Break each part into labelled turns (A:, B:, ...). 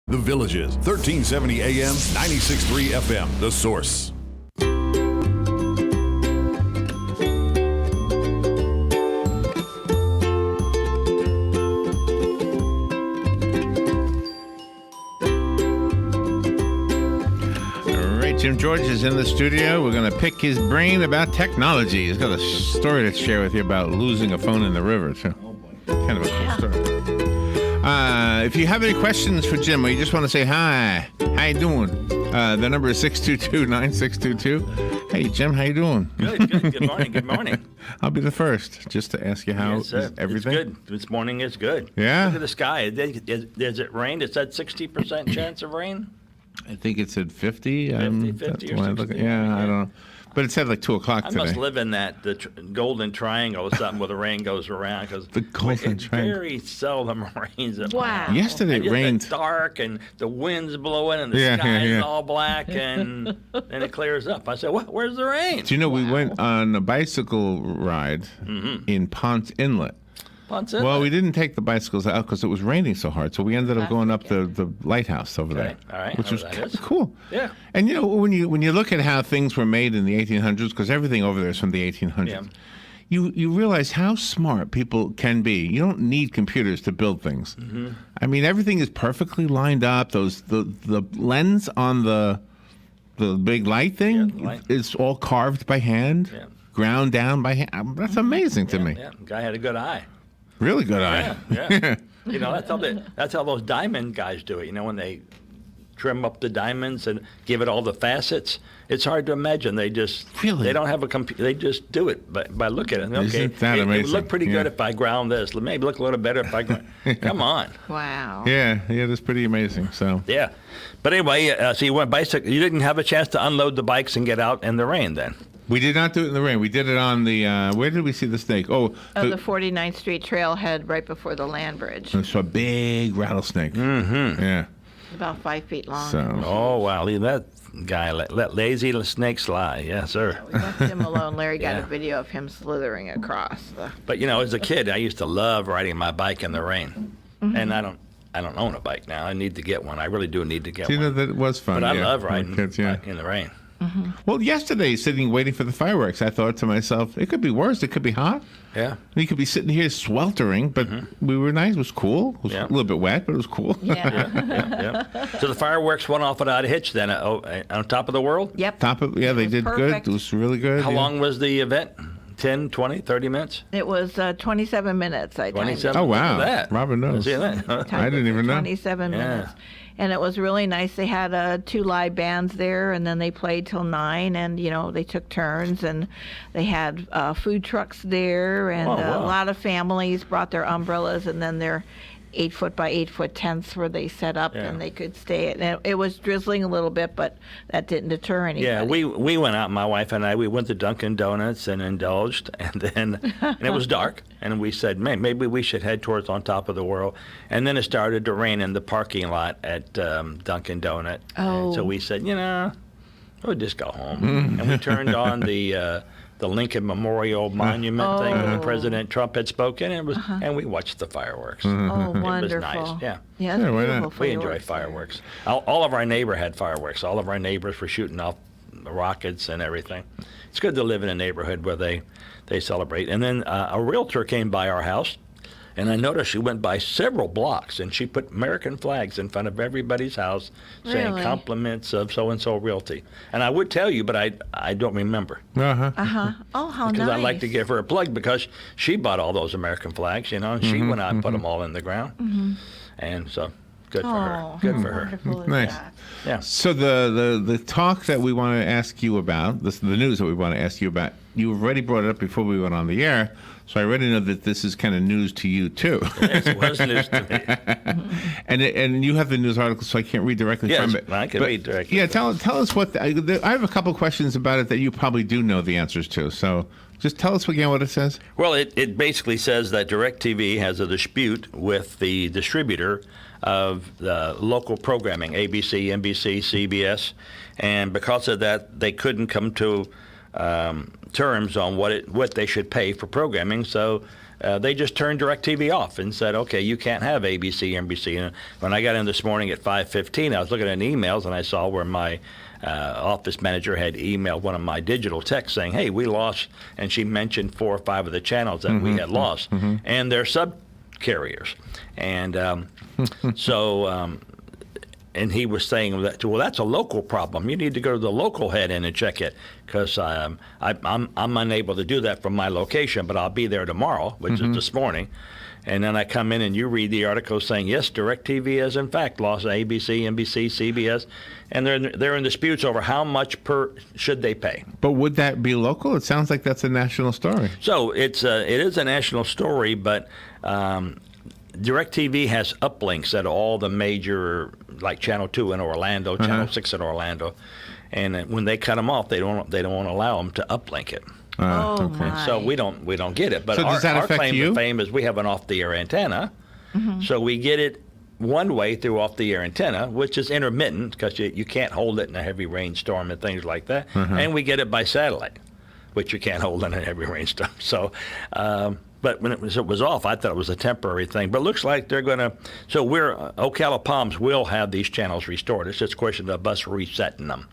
A: The Villages, 1370 AM, 96.3 FM, The Source.
B: All right, Jim George is in the studio. We're going to pick his brain about technology. He's got a story to share with you about losing a phone in the river, too. Kind of a cool story. If you have any questions for Jim or you just want to say hi, how you doing? The number is 622-9622. Hey, Jim, how you doing?
C: Good. Good morning. Good morning.
B: I'll be the first just to ask you how is everything.
C: It's good. This morning is good.
B: Yeah?
C: Look at the sky. Does it rain? Is that 60% chance of rain?
B: I think it said 50.
C: 50 or 60.
B: Yeah, I don't know. But it said like 2 o'clock today.
C: I must live in the golden triangle or something where the rain goes around. Cause
B: the golden triangle.
C: Very seldom rains at
D: Wow.
C: all.
B: Yesterday it rained.
C: It's dark and the wind's blowing and the sky is all black and then it clears up. I said, where's the rain?
B: Do you know we went on a bicycle ride in Ponce Inlet? Well, we didn't take the bicycles out because it was raining so hard. So we ended up going up the lighthouse over there,
C: all right.
B: which was
C: that
B: kind
C: is.
B: of cool.
C: Yeah.
B: And you know, when you look at how things were made in the 1800s, because everything over there is from the 1800s,
C: Yeah.
B: you realize how smart people can be. You don't need computers to build things. I mean, everything is perfectly lined up. The lens on the big light thing is all carved by hand, ground down by hand. That's amazing to me.
C: Yeah, the guy had a good eye.
B: Really good eye.
C: Yeah. You know, that's how those diamond guys do it. You know, when they trim up the diamonds and give it all the facets, it's hard to imagine. They just
B: Really?
C: they don't have a computer. They just do it by looking at it. Okay,
B: Isn't that
C: it would
B: amazing?
C: look pretty
B: Yeah.
C: good if I ground this. Maybe look a little better if I ground. Come on.
D: Wow.
B: Yeah, that's pretty amazing. So
C: Yeah. But anyway, so you went bicycle. You didn't have a chance to unload the bikes and get out in the rain then.
B: we did not do it in the rain. We did it on the where did we see the snake?
D: The 49th Street trailhead right before the land bridge.
B: I saw a big rattlesnake. Mm-hmm. Yeah.
D: About 5 feet long.
B: So
C: Oh wow, leave that guy let lazy snakes lie. Yes, sir.
D: We left him alone. Larry got
C: Yeah.
D: a video of him slithering across.
C: But you know, as a kid, I used to love riding my bike in the rain, and I don't own a bike now. I need to get one. I really do need to get
B: you know
C: one.
B: that it was fun.
C: But I
B: yeah,
C: love
B: for
C: riding
B: kids, yeah.
C: in the rain.
B: Well, yesterday, sitting waiting for the fireworks, I thought to myself, it could be worse. It could be hot.
C: Yeah.
B: We could be sitting here sweltering, but we were nice. It was cool. It was
C: Yeah.
B: a little bit wet, but it was cool.
D: Yeah.
C: Yeah. So the fireworks went off without a hitch then on top of the world?
D: Yep.
B: Top of they did
D: perfect.
B: good. It was really good.
C: How
B: yeah.
C: long was the event? 10, 20, 30 minutes?
D: It was 27 minutes. I timed it.
C: 27?
B: Oh, wow.
C: Look at that.
B: Robin knows.
C: See that?
D: Timed
B: I
D: it
B: didn't
D: for
B: even know.
D: 27
C: Yeah.
D: minutes. And it was really nice. They had 2 live bands there, and then they played till 9, and, you know, they took turns, and they had food trucks there, and
C: Oh, wow.
D: a lot of families brought their umbrellas and then their 8-foot by 8-foot tents where they set up
C: Yeah.
D: and they could stay. And it was drizzling a little bit, but that didn't deter anybody.
C: Yeah, we went out, my wife and I, we went to Dunkin' Donuts and indulged, and it was dark, and we said, man, maybe we should head towards on top of the world. And then it started to rain in the parking lot at Dunkin' Donut. And so
D: Oh.
C: we said, you know, we'll just go home. And we turned on the Lincoln Memorial Monument thing when
D: Oh.
C: President Trump had spoken, and we watched the fireworks.
D: Oh,
C: It was
D: wonderful.
C: nice, yeah.
D: Yeah, it's
B: Yeah, why not?
D: beautiful
C: We enjoy
D: fireworks.
C: fireworks. All of our neighbor had fireworks. All of our neighbors were shooting off rockets and everything. It's good to live in a neighborhood where they celebrate. And then a realtor came by our house, and I noticed she went by several blocks, and she put American flags in front of everybody's house saying
D: Really?
C: compliments of so-and-so Realty. And I would tell you, but I don't remember.
B: Uh-huh.
D: Oh, how
C: Because
D: nice.
C: I'd like to give her a plug because she bought all those American flags, you know, and she went out and put them all in the ground. And so, good for her.
D: Oh,
C: Good
D: how
C: for her.
D: wonderful is
B: Nice.
D: that?
C: Yeah.
B: So the talk that we want to ask you about, the news that we want to ask you about, you already brought it up before we went on the air, so I already know that this is kind of news to you too.
C: Yes, it was news to me.
B: and you have the news article, so I can't read directly
C: Yes,
B: from it.
C: I can
B: But,
C: read directly
B: Yeah,
C: from
B: tell us what I have a couple questions about it that you probably do know the answers to. So just tell us again what it says.
C: Well, it basically says that DirecTV has a dispute with the distributor of the local programming, ABC, NBC, CBS, and because of that, they couldn't come to terms on what they should pay for programming. So they just turned DirecTV off and said, okay, you can't have ABC, NBC. And when I got in this morning at 5:15, I was looking at emails and I saw where my office manager had emailed one of my digital techs saying, hey, we lost, and she mentioned 4 or 5 of the channels that we had lost, and they're sub-carriers. And and he was saying that, well, that's a local problem. You need to go to the local head in and check it, because I'm unable to do that from my location, but I'll be there tomorrow, which is this morning. And then I come in and you read the article saying, yes, DirecTV has in fact lost ABC, NBC, CBS, and they're in disputes over how much per should they pay.
B: But would that be local? It sounds like that's a national story.
C: So it is a national story, but DirecTV has uplinks at all the major, like Channel 2 in Orlando, Channel 6 in Orlando, and when they cut them off, they don't allow them to uplink it.
B: Okay.
D: my.
C: So we don't get it. But
B: So does that
C: our
B: affect
C: claim
B: you?
C: to fame is we have an off-the-air antenna, so we get it one way through off-the-air antenna, which is intermittent because you can't hold it in a heavy rainstorm and things like that, and we get it by satellite, which you can't hold in a heavy rainstorm. So. But when it was off, I thought it was a temporary thing. But it looks like they're going to. So Ocala Palms will have these channels restored. It's just a question of us resetting them.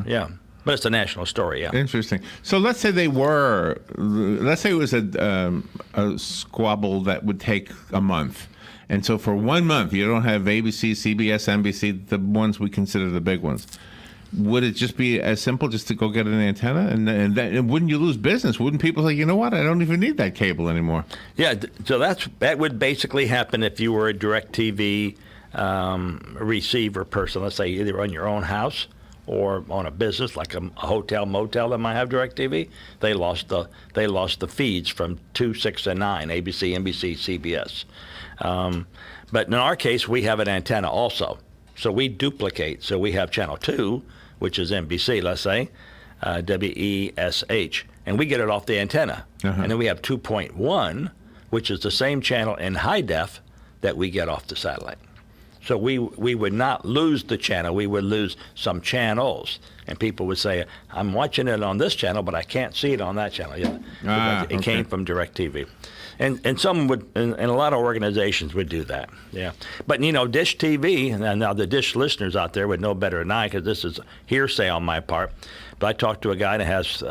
C: Yeah, but it's a national story. Yeah.
B: Interesting. So let's say it was a squabble that would take a month. And so for 1 month, you don't have ABC, CBS, NBC, the ones we consider the big ones. Would it just be as simple just to go get an antenna? And wouldn't you lose business? Wouldn't people say, you know what, I don't even need that cable anymore?
C: Yeah, so that would basically happen if you were a DirecTV receiver person, let's say either on your own house or on a business like a hotel, motel that might have DirecTV. They lost the feeds from 2, 6, and 9, ABC, NBC, CBS. But in our case, we have an antenna also. So we duplicate. So we have Channel 2, which is NBC, let's say, WESH, and we get it off the antenna. And then we have 2.1, which is the same channel in high def that we get off the satellite. So we would not lose the channel. We would lose some channels. And people would say, I'm watching it on this channel, but I can't see it on that channel. Yeah, it came from DirecTV. And some would, and a lot of organizations would do that. Yeah. But, Dish TV, and now the Dish listeners out there would know better than I, because this is hearsay on my part. But I talked to a guy that has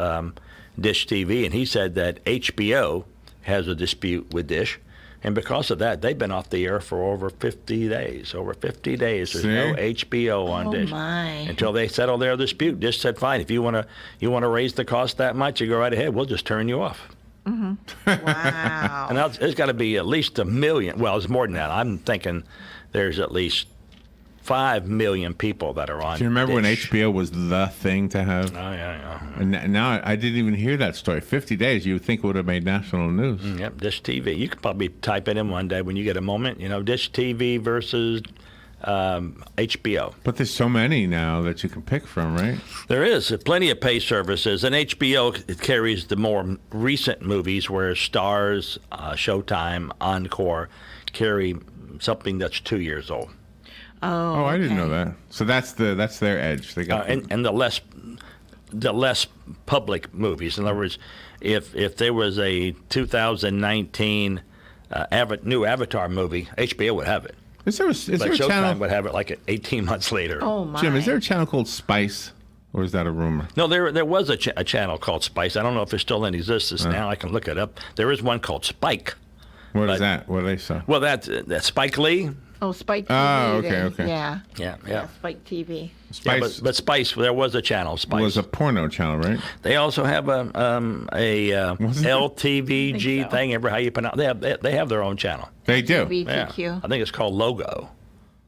C: Dish TV, and he said that HBO has a dispute with Dish. And because of that, they've been off the air for over 50 days. Over 50 days, there's no HBO on Dish.
D: My.
C: Until they settle their dispute. Dish said, fine, if you want to raise the cost that much, you go right ahead. We'll just turn you off.
D: Wow.
C: And now there's got to be at least 1 million. Well, it's more than that. I'm thinking there's at least 5 million people that are on.
B: Do you remember
C: Dish.
B: when HBO was the thing to have?
C: Oh, yeah.
B: And now I didn't even hear that story. 50 days, you would think would have made national news.
C: Yep, Dish TV. You could probably type it in one day when you get a moment. Dish TV versus HBO.
B: But there's so many now that you can pick from, right?
C: There is plenty of pay services, and HBO it carries the more recent movies, whereas Stars, Showtime, Encore carry something that's 2 years old.
B: Oh, I didn't know that. So that's their edge. They got
C: And the less public movies. In other words, if there was a 2019 new Avatar movie, HBO would have it.
B: Is there a
C: Showtime
B: channel?
C: would have it like 18 months later.
D: Oh, my.
B: Jim, is there a channel called Spice, or is that a rumor?
C: No, there was a channel called Spice. I don't know if it's still in existence now. I can look it up. There is one called Spike.
B: What is that? What do they say?
C: Well, that's Spike Lee.
D: Oh, Spike TV.
B: Oh, okay,
D: then.
B: okay.
D: Yeah.
C: Yeah.
D: Spike TV.
B: Spice
C: Yeah, but Spice, there was a channel, Spice.
B: was a porno channel, right?
C: They also have a LTVG
D: so.
C: thing. Ever how you pronounce? They have their own channel.
B: They do.
C: Yeah.
D: BTQ.
C: I think it's called Logo.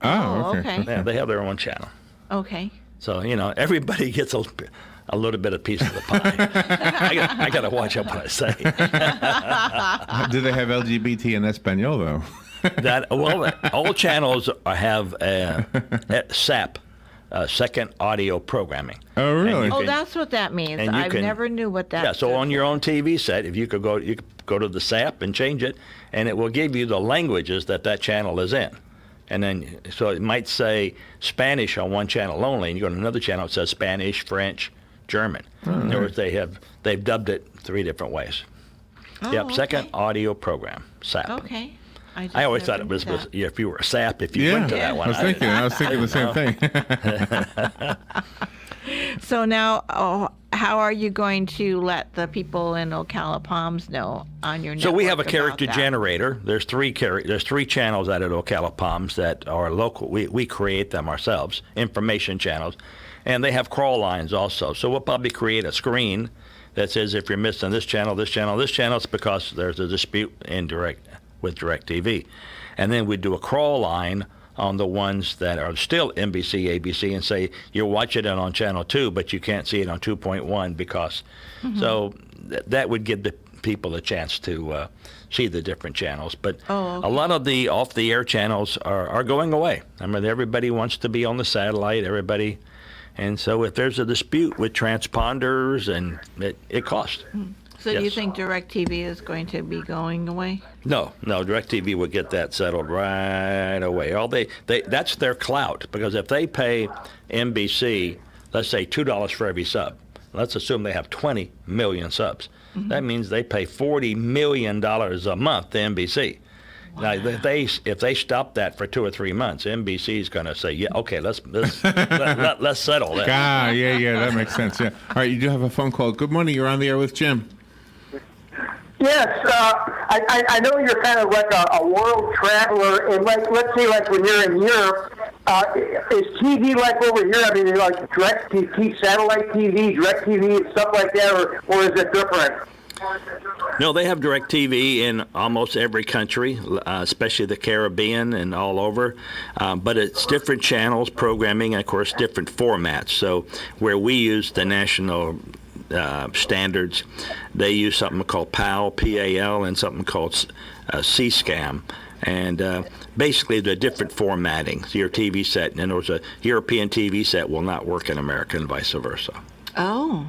B: Oh, okay.
C: Yeah, they have their own channel.
D: Okay.
C: So everybody gets a little bit of piece of the pie. I got to watch out what I say.
B: Do they have LGBT in Espanol though?
C: All channels have SAP, second audio programming.
B: Oh, really?
C: And
D: Oh, that's what that means.
C: and you
D: I
C: can-
D: never knew what that
C: Yeah, so
D: stood
C: on your own TV set, if you could go to the SAP and change it, and it will give you the languages that channel is in. And then, so it might say Spanish on one channel only, and you go to another channel, it says Spanish, French, German. In other words, they've dubbed it 3 different ways.
D: Oh,
C: Yep,
D: okay.
C: second audio program, SAP.
D: Okay. just
C: I always
D: never
C: thought it
D: knew
C: was
D: that.
C: if you were a SAP, if you went to that
B: I
C: one.
B: was thinking the same thing.
D: So now, how are you going to let the people in Ocala Palms know on your network?
C: So we have a
D: about
C: character
D: that?
C: generator. There's 3 channels out at Ocala Palms that are local. We create them ourselves, information channels, and they have crawl lines also. So we'll probably create a screen that says if you're missing this channel, this channel, this channel, it's because there's a dispute with DirecTV, and then we do a crawl line on the ones that are still NBC, ABC, and say you're watching it on channel 2, but you can't see it on 2.1 because. So that would give the people a chance to see the different channels. But a lot of the off-the-air channels are going away. I mean, everybody wants to be on the satellite. Everybody, and so if there's a dispute with transponders, and it costs.
D: So do you
C: Yes.
D: think DirecTV is going to be going away?
C: No, DirecTV would get that settled right away. That's their clout, because if they pay NBC, let's say $2 for every sub, let's assume they have 20 million subs. That means they pay $40 million a month to NBC. Now, if they stop that for 2 or 3 months, NBC is going to say, "Yeah, okay, let's settle that."
B: Yeah, that makes sense. Yeah. All right, you do have a phone call. Good morning. You're on the air with Jim.
E: Yes, I know you're kind of like a world traveler, and let's say when you're in Europe, is TV like over here? I mean, like direct TV, satellite TV, direct TV, and stuff like that, or is it different?
C: No, they have DirecTV in almost every country, especially the Caribbean and all over. But it's different channels, programming, and of course different formats. So where we use the national standards, they use something called PAL, P-A-L, and something called C-SCAM. And basically, the different formatting. So your TV set, and there's a European TV set will not work in America, and vice versa.
D: Oh.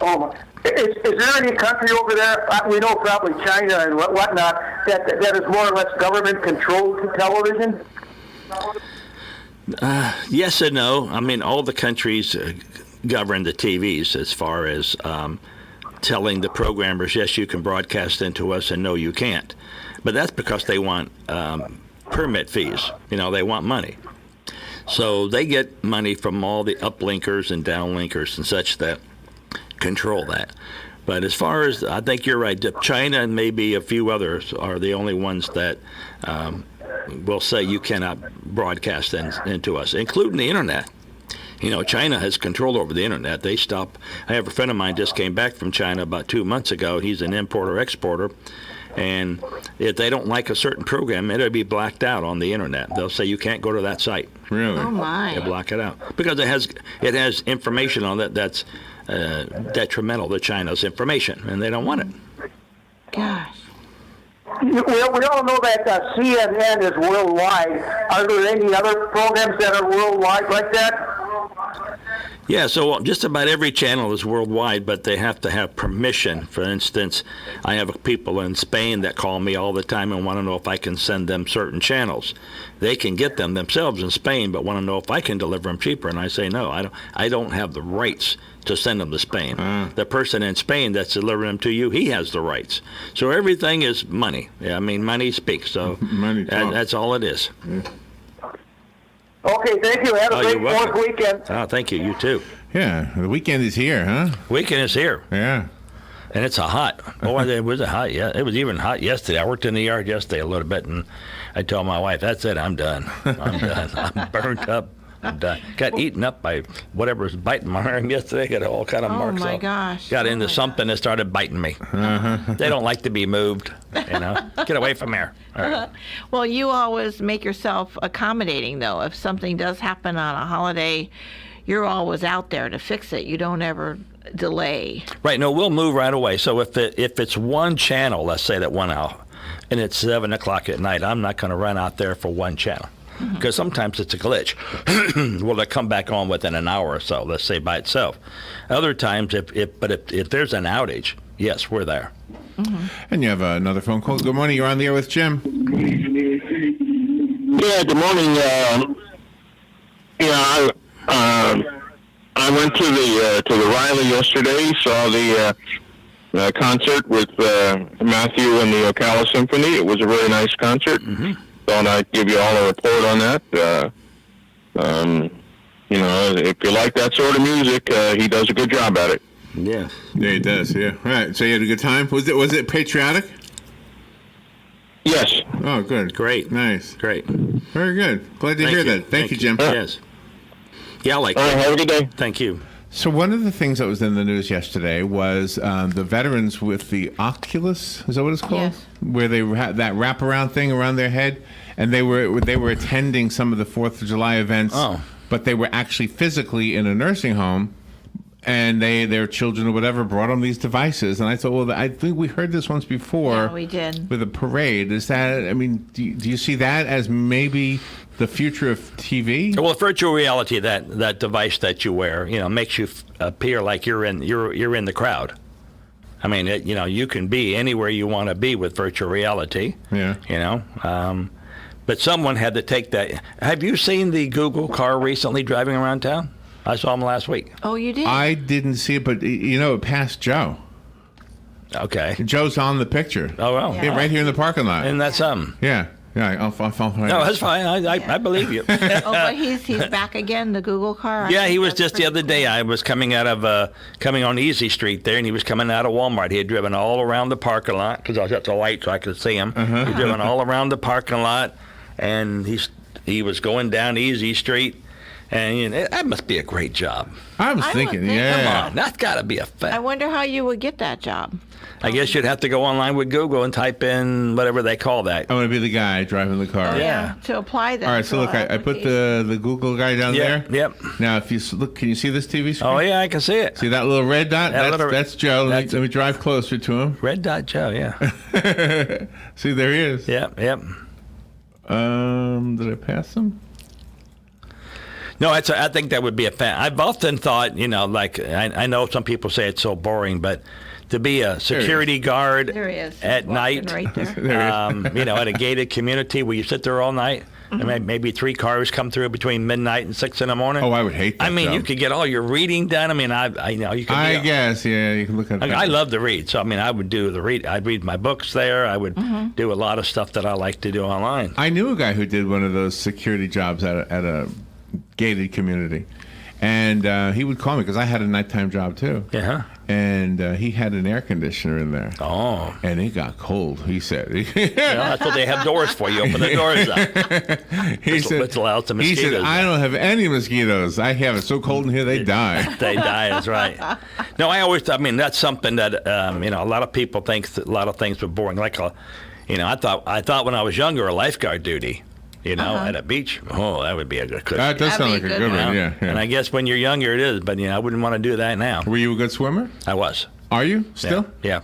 E: Oh, is there any country over there? We know probably China and whatnot that is more or less government-controlled television.
C: Yes and no. I mean, all the countries govern the TVs as far as telling the programmers, yes, you can broadcast into us, and no, you can't. But that's because they want permit fees. They want money. So they get money from all the uplinkers and downlinkers and such that control that. But as far as, I think you're right, China and maybe a few others are the only ones that will say you cannot broadcast into us, including the internet. China has control over the internet. They stop. I have a friend of mine just came back from China about 2 months ago. He's an importer-exporter. And if they don't like a certain program, it'll be blacked out on the internet. They'll say you can't go to that site.
B: Really?
D: Oh my.
C: They block it out because it has information on it that's detrimental to China's information, and they don't want it.
D: Gosh.
E: We all know that CNN is worldwide. Are there any other programs that are worldwide like that?
C: Yeah, so just about every channel is worldwide, but they have to have permission. For instance, I have people in Spain that call me all the time and want to know if I can send them certain channels. They can get them themselves in Spain, but want to know if I can deliver them cheaper. And I say, no, I don't have the rights to send them to Spain. The person in Spain that's delivering them to you, he has the rights. So everything is money. Yeah, I mean, money speaks. So
B: Money talks.
C: that's all it is.
E: Okay, thank you. Have a great
C: you're welcome.
E: 4th weekend.
C: Oh, thank you. You too.
B: Yeah, the weekend is here, huh?
C: Weekend is here.
B: Yeah.
C: And it's a hot. Boy, it was hot. Yeah, it was even hot yesterday. I worked in the yard yesterday a little bit, and I told my wife, "That's it. I'm done. I'm done. I'm burnt up. I'm done." Got eaten up by whatever was biting my arm yesterday. Got all kind of marks.
D: my
C: all-
D: gosh.
C: Got
D: Oh
C: into
D: my
C: something that started biting me. They don't like to be moved. Get away from here. All right.
D: Well, you always make yourself accommodating, though. If something does happen on a holiday, you're always out there to fix it. You don't ever delay.
C: Right. No, we'll move right away. So if it's one channel, let's say that went out, and it's 7 o'clock at night, I'm not going to run out there for one channel. Because sometimes it's a glitch. Will it come back on within an hour or so, let's say by itself? Other times, if there's an outage, yes, we're there.
B: And you have another phone call. Good morning. You're on the air with Jim.
F: Yeah, good morning. I'm I went to the Riley yesterday. Saw the concert with Matthew and the Ocala Symphony. It was a really nice concert.
C: Mm-hmm.
F: Thought I'd give you all a report on that. If you like that sort of music, he does a good job at it.
C: Yeah.
B: Yeah, he does. Yeah. All right. So you had a good time. Was it patriotic?
F: Yes.
B: Oh, good.
C: Great.
B: Nice.
C: Great.
B: Very good. Glad to hear that. Thank you, Jim.
C: Yes. Yeah, I like
F: All right,
C: that.
F: have a good day.
C: Thank you.
B: So one of the things that was in the news yesterday was the veterans with the Oculus. Is that what it's called?
D: Yes.
B: Where they had that wraparound thing around their head, and they were attending some of the 4th of July events.
C: Oh.
B: But they were actually physically in a nursing home, and their children or whatever brought them these devices. And I thought, well, I think we heard this once before.
D: Yeah, we did.
B: With a parade. Is that? I mean, do you see that as maybe the future of TV?
C: Well, virtual reality, that device that you wear, makes you appear like you're in the crowd. I mean, you can be anywhere you want to be with virtual reality.
B: Yeah.
C: But someone had to take that. Have you seen the Google car recently driving around town? I saw him last week.
D: Oh, you did?
B: I didn't see it, but it passed Joe.
C: Okay.
B: Joe's on the picture.
C: Oh, well.
B: Yeah, right here in the parking lot.
C: Isn't that something?
B: Yeah. I'll
C: No, that's fine. I believe you.
D: Oh, but he's back again, the Google car? I
C: Yeah,
D: think
C: he was
D: that's
C: just the
D: pretty
C: other day. I was coming on Easy Street there, and he was coming out of Walmart. He had driven all around the parking lot because I was at the light so I could see him.
B: Uh-huh.
C: He driven all around the parking lot, and he was going down Easy Street, and that must be a great job.
B: I was
D: I would
B: thinking,
D: think-
B: yeah.
C: Come on, that's got to be a
D: I
C: fact.
D: wonder how you would get that job.
C: I guess you'd have to go online with Google and type in whatever they call that.
B: I want to be the guy driving the car.
D: Oh,
C: Yeah.
D: To apply that.
B: All right, so
D: for
B: look, I put
D: application.
B: the Google guy down
C: Yeah,
B: there.
C: yep.
B: Now, if you look, can you see this TV screen?
C: Oh, yeah, I can see it.
B: See that little red dot?
C: That little-
B: That's Joe.
C: that's-
B: Let me drive closer to him.
C: Red Dot Joe, yeah.
B: See, there he is.
C: Yep.
B: Did I pass him?
C: No, I think that would be a fact. I've often thought, I know some people say it's so boring, but to be a security guard
D: There he is.
C: at
D: Walking
C: night,
D: Right there.
B: There he is.
C: at a gated community where you sit there all night, and maybe 3 cars come through between midnight and 6 in the morning.
B: Oh, I would hate that.
C: I mean,
B: job.
C: you could get all your reading done. I mean, you could.
B: I guess, yeah. You can look at that.
C: I love to read, so I mean, I would do the read. I'd read my books there. I would do a lot of stuff that I like to do online.
B: I knew a guy who did one of those security jobs at a gated community, and he would call me because I had a nighttime job too.
C: Yeah.
B: And he had an air conditioner in there.
C: Oh.
B: And it got cold. He said.
C: That's what they have doors for. You open the doors up.
B: He said.
C: Let's allow some
B: He said,
C: mosquitoes.
B: "I don't have any mosquitoes. I have it so cold in here they die."
C: They die, that's right. No, I mean, that's something that, a lot of people think that a lot of things were boring. Like, I thought when I was younger, a lifeguard duty, at a beach, that would be a good cushion.
B: That does sound like
D: That'd
B: a
D: be a
B: good
D: good
B: one. Yeah.
C: And I guess when you're younger, it is, but, I wouldn't want to do that now.
B: Were you a good swimmer?
C: I was.
B: Are you still?
C: Yeah.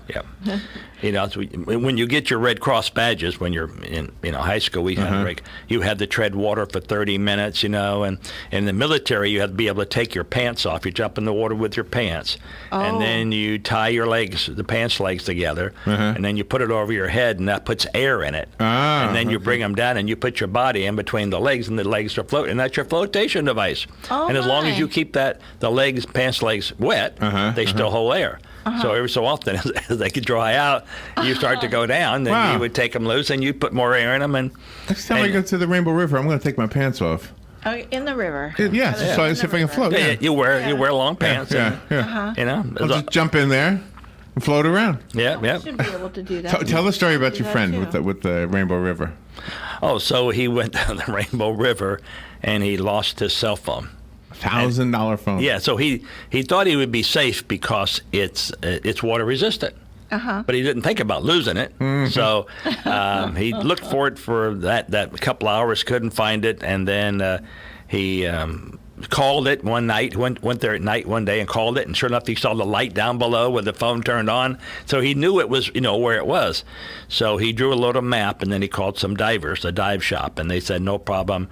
C: So when you get your Red Cross badges when you're in high school, we had you had to tread water for 30 minutes, and in the military you had to be able to take your pants off. You jump in the water with your pants, and then you tie your legs, the pants legs together, and then you put it over your head, and that puts air in it. And then you bring them down, and you put your body in between the legs, and the legs are floating. And that's your flotation device.
D: Oh,
C: and as long as
D: my.
C: you keep the pants legs wet, they still hold air. So every so often, as they could dry out, you start to go down. Then
B: Wow.
C: you would take them loose, and you put more air in them. And
B: Next time I go to the Rainbow River, I'm going to take my pants off.
D: In the river.
B: Yeah, so I see if I can float.
C: yeah,
B: Yeah.
C: you wear long pants.
B: Yeah.
C: And,
B: I'll just jump in there and float around.
C: yeah.
D: Should be able to do that.
B: Tell the story about
D: Do
B: your
D: that
B: friend
D: too.
B: with the Rainbow River.
C: Oh, so he went down the Rainbow River, and he lost his cell phone.
B: $1,000 phone.
C: Yeah, so he thought he would be safe because it's water resistant. But he didn't think about losing it. So he looked for it for that couple hours, couldn't find it, and then he called it one night, went there at night one day and called it, and sure enough, he saw the light down below with the phone turned on. So he knew it was, where it was. So he drew a little map, and then he called some divers, a dive shop, and they said, no problem,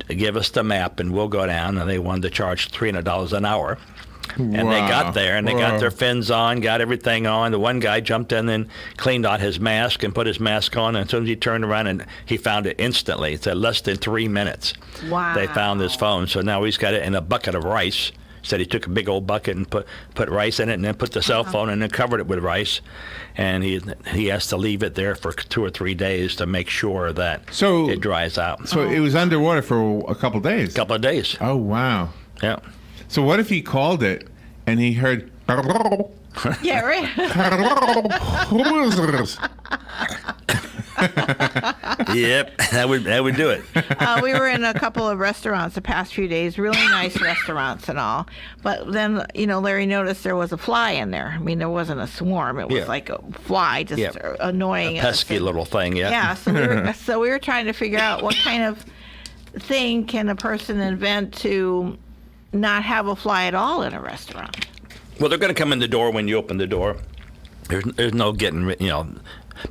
C: give us the map, and we'll go down. And they wanted to charge $300 an hour. And they got there, and they got their fins on, got everything on. The one guy jumped in and cleaned out his mask and put his mask on. And as soon as he turned around, and he found it instantly. It said less than 3 minutes.
D: Wow.
C: They found his phone. So now he's got it in a bucket of rice, Said he took a big old bucket and put rice in it, and then put the cell phone and then covered it with rice, and he has to leave it there for 2 or 3 days to make sure that it dries out.
B: So it was underwater for a couple days.
C: Couple of days.
B: Oh wow.
C: Yeah.
B: So what if he called it and he heard?
D: Yeah, right.
C: Yep, that would do it.
D: We were in a couple of restaurants the past few days, really nice restaurants and all. But then, Larry noticed there was a fly in there. I mean, there wasn't a swarm. It was like a fly, just annoying.
C: A pesky little thing, yeah.
D: Yeah, so we were trying to figure out what kind of thing can a person invent to not have a fly at all in a restaurant.
C: Well, they're going to come in the door when you open the door. There's no getting,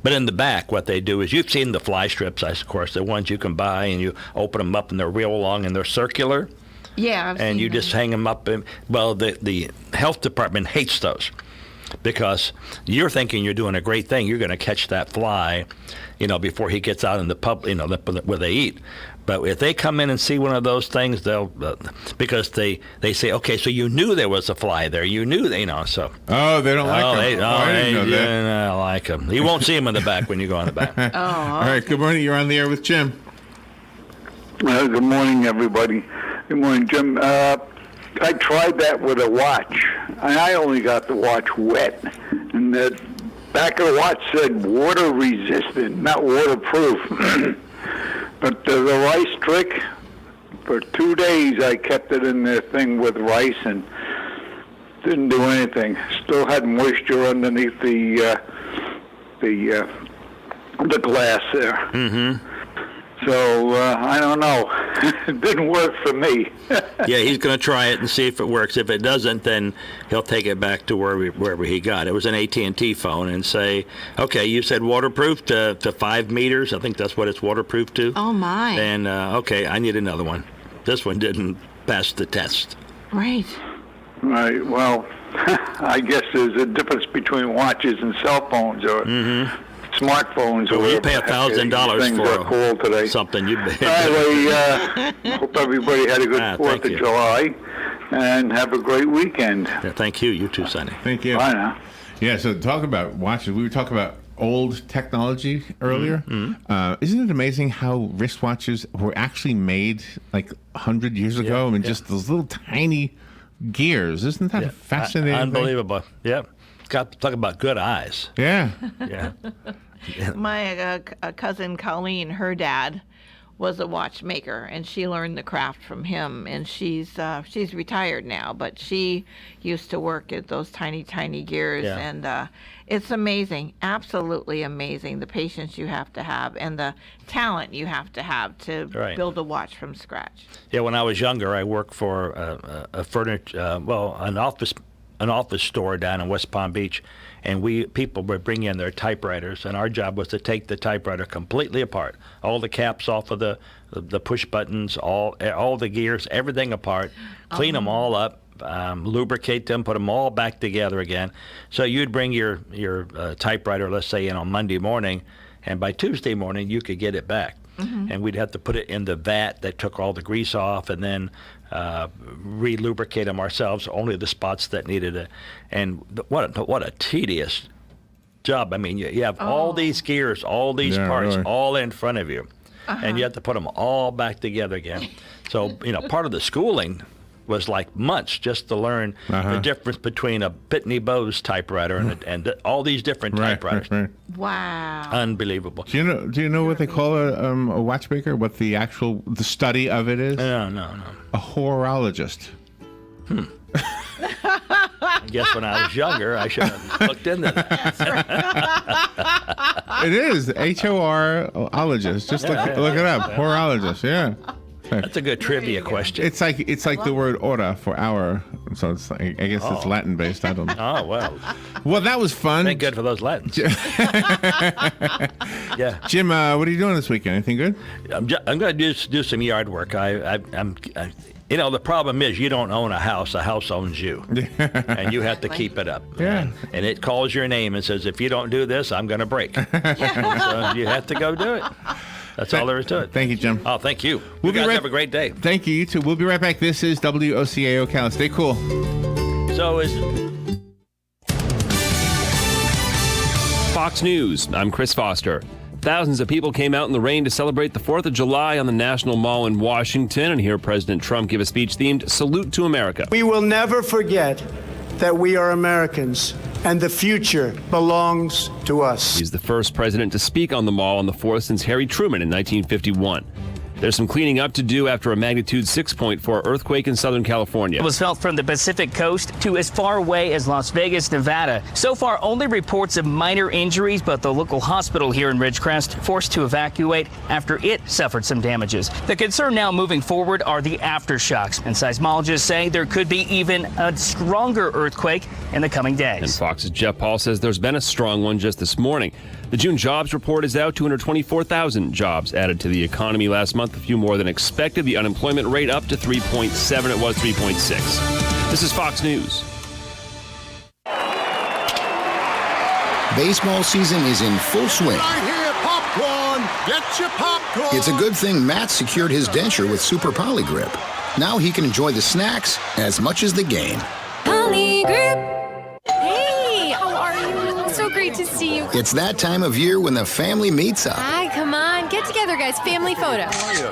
C: But in the back, what they do is, you've seen the fly strips, of course, the ones you can buy, and you open them up, and they're real long, and they're circular.
D: Yeah, I've
C: and
D: seen
C: you
D: them.
C: just hang them up. Well, the health department hates those because you're thinking you're doing a great thing. You're going to catch that fly, before he gets out in the pub, where they eat. But if they come in and see one of those things, they'll because they say, okay, so you knew there was a fly there. You knew, so.
B: Oh, they don't like him.
C: They
B: know that.
C: don't like him. You won't see him in the back when you go in the back.
B: All right. Good morning. You're on the air with Jim.
G: Good morning, everybody. Good morning, Jim. I tried that with a watch, and I only got the watch wet. And the back of the watch said water resistant, not waterproof. But the rice trick, for 2 days I kept it in the thing with rice and didn't do anything. Still had moisture underneath the glass there.
C: Mm-hmm.
G: So I don't know. It didn't work for me.
C: Yeah, he's going to try it and see if it works. If it doesn't, then he'll take it back to wherever he got it. It was an AT&T phone, and say, okay, you said waterproof to 5 meters. I think that's what it's waterproof to.
D: Oh, my.
C: And, okay, I need another one. This one didn't pass the test.
D: Right.
G: Right. Well, I guess there's a difference between watches and cell phones or smartphones.
C: Well,
G: or
C: you pay $1,000 for
G: today.
C: something.
G: Anyway, hope everybody had a good 4th of July, and have a great weekend.
C: Yeah, thank you. You too, Sonny.
B: Thank you.
G: Bye now.
B: Yeah, so talk about watches. We were talking about old technology earlier.
C: Mm-hmm.
B: Isn't it amazing how wristwatches were actually made like 100 years ago? I mean, just those little tiny gears. Isn't that fascinating?
C: Unbelievable. Yeah. Talk about good eyes.
B: Yeah.
C: Yeah.
D: My cousin Colleen, her dad was a watchmaker, and she learned the craft from him. And she's retired now, but she used to work at those tiny gears, and it's amazing, absolutely amazing, the patience you have to have and the talent you have to build a watch from scratch.
C: Yeah, when I was younger, I worked for an office store down in West Palm Beach, and people would bring in their typewriters, and our job was to take the typewriter completely apart, all the caps off of the push buttons, all the gears, everything apart, clean them all up, lubricate them, put them all back together again. So you'd bring your typewriter, let's say, in on Monday morning, and by Tuesday morning you could get it back. Mm-hmm. And we'd have to put it in the vat that took all the grease off, and then re-lubricate them ourselves, only the spots that needed it. And what a tedious job. I mean, you have all these gears, all these parts,
B: really.
C: all in front of you, and you have to put them all back together again. So, part of the schooling was like months just to learn the difference between a Pitney Bowes typewriter and all these different typewriters.
B: Right.
D: Wow.
C: Unbelievable.
B: Do you know what they call a watchmaker? What the study of it is?
C: No.
B: A horologist.
C: I guess when I was younger, I should have looked into that.
B: It is HORologist. Just look it up. Horologist. Yeah.
C: That's a good trivia question.
B: It's like the word hora for hour, so it's like, I guess it's Latin based. I don't know.
C: Oh well.
B: Well, that was fun.
C: Thank good for those Latins. Yeah.
B: Jim, what are you doing this weekend? Anything good?
C: I'm going to do some yard work. The problem is you don't own a house. A house owns you, and you have to keep it up.
B: Yeah.
C: And it calls your name and says, if you don't do this, I'm going to break. So you have to go do it. That's all there is to it.
B: Thank you, Jim.
C: Oh, thank you.
B: We'll
C: You
B: be
C: guys
B: right-
C: have a great day.
B: Thank you. You too. We'll be right back. This is WOCA Ocala. Stay cool.
C: So is
H: Fox News, I'm Chris Foster. Thousands of people came out in the rain to celebrate the 4th of July on the National Mall in Washington and hear President Trump give a speech themed Salute to America.
I: We will never forget that we are Americans and the future belongs to us.
H: He's the first president to speak on the mall on the 4th since Harry Truman in 1951. There's some cleaning up to do after a magnitude 6.4 earthquake in Southern California.
J: It was felt from the Pacific coast to as far away as Las Vegas, Nevada. So far, only reports of minor injuries, but the local hospital here in Ridgecrest forced to evacuate after it suffered some damages. The concern now moving forward are the aftershocks, and seismologists say there could be even a stronger earthquake in the coming days.
H: And Fox's Jeff Paul says there's been a strong one just this morning. The June jobs report is out. 224,000 jobs added to the economy last month, a few more than expected. The unemployment rate up to 3.7. It was 3.6. This is Fox News.
K: Baseball season is in full swing.
L: I hear popcorn. Get your popcorn.
K: It's a good thing Matt secured his denture with Super Polygrip. Now he can enjoy the snacks as much as the game.
M: Polygrip. Hey, how are you? So great to see you.
K: It's that time of year when the family meets up.
M: Hi, come on. Get together, guys. Family photo.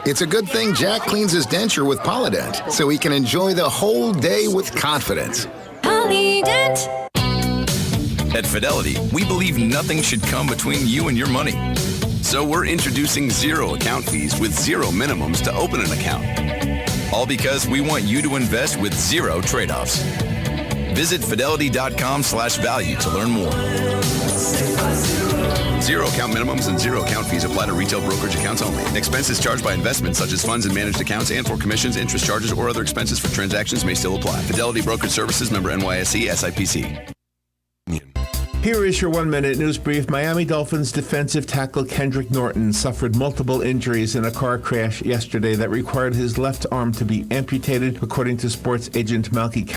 K: It's a good thing Jack cleans his denture with Polydent so he can enjoy the whole day with confidence.
M: Polydent.
N: At Fidelity, we believe nothing should come between you and your money. So we're introducing zero account fees with zero minimums to open an account. All because we want you to invest with zero trade-offs. Visit fidelity.com/value to learn more. Zero account minimums and zero account fees apply to retail brokerage accounts only. Expenses charged by investments such as funds and managed accounts and for commissions, interest charges, or other expenses for transactions may still apply. Fidelity Brokerage Services, member NYSE, SIPC.
O: Here is your 1-minute news brief. Miami Dolphins defensive tackle Kendrick Norton suffered multiple injuries in a car crash yesterday that required his left arm to be amputated, according to sports agent Malky